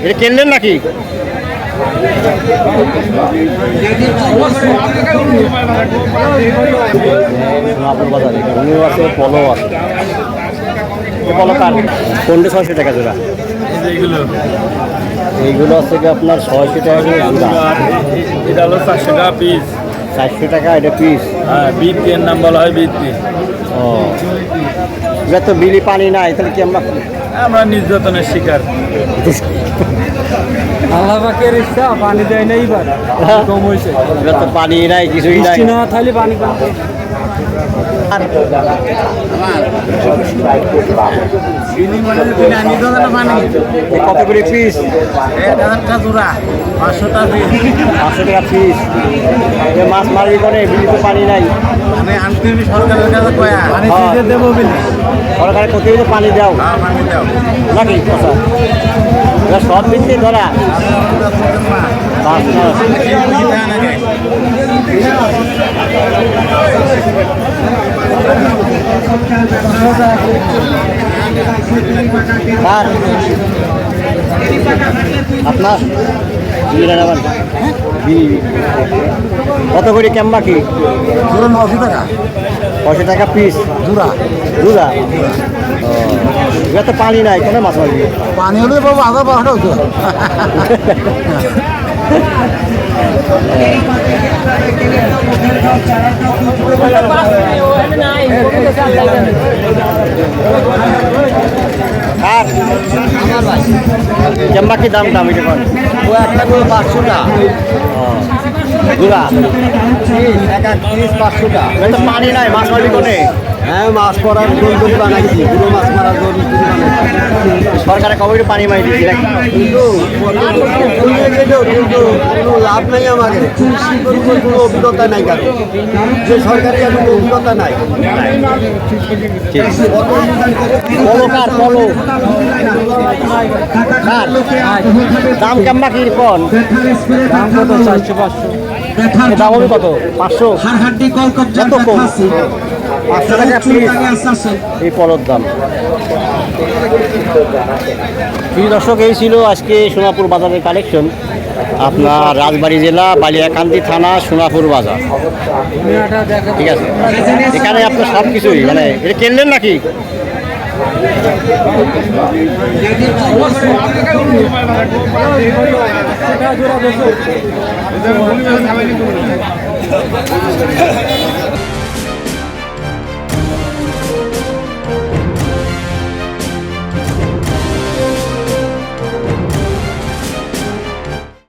এটা কিনলেন নাকি? সোনাপুর বাজারে রুমিও আছে, পলো আছে। পলো কার কোনটা 600 টাকা জোড়া? এইগুলো আছে কি আপনার 600 টাকা জোড়া। এটা হলো 400 টাকা পিস। 400 টাকা এটা পিস। হ্যাঁ, বৃত্তির নাম বলা হয় বৃত্তি। ও, এটা তো বিলি পানি নাই, তাহলে কি আমরা নির্যাতনের শিকার। আল্লাহ পাকের ইচ্ছা পানি দেয় নাই, এবার কম হয়েছে। এটা তো পানি নাই, কিছুই নাই না, তাহলে পানি পাবে। কত করে পিস? 1000 টাকা জোড়া, 500 টাকা পিস। 500 টাকা পিস। মাছ মারবি করে, বিলি তো পানি নাই। আমি আনতে সরকারের কাছে কয়া পানি দিতে দেবো বিলি। সরকারের কোথায় পানি দাও পানি দাও নাকি কথা? এটা সব দিক দিয়ে ধরা আপনার কত করে কেমবা কি? 900 টাকা। 900 টাকা পিস জোড়া জোড়া। এটা তো পানি নাই, কোনো মাছ মারবি? পানি হলে বাবু 1000-1200 হতো। আর কেমবা কি দাম দাম এটা কোন? ও একটা করে 500 টাকা জোড়া। টাকা 500 টাকা। এটা তো পানি নাই, মাছ মারবি কোনে? হ্যাঁ, মাছ পড়ার জল করে বানাইছি, পুরো মাছ মারার জল করে বানাইছি। সরকারে কবে পানি মারি দিচ্ছি নাকি? কিন্তু কোনো লাভ নাই আমাদের, কোনো অভিজ্ঞতা নাই কারো, যে সরকারি কোনো অভিজ্ঞতা নাই। পলো কার পলো কার দাম কেমবা কি কোন? দাম কত? 400-500। দাম হবে কত? 500? এত কম? 500 টাকা পিস এই পলোর দাম। প্রিয় দর্শক, এই ছিল আজকে সোনাপুর বাজারের কালেকশন। আপনার রাজবাড়ী জেলা, বালিয়াকান্দি থানা, সোনাপুর বাজার। ঠিক আছে, এখানে আপনার সব কিছুই মানে এটা কিনলেন নাকি? জোড়া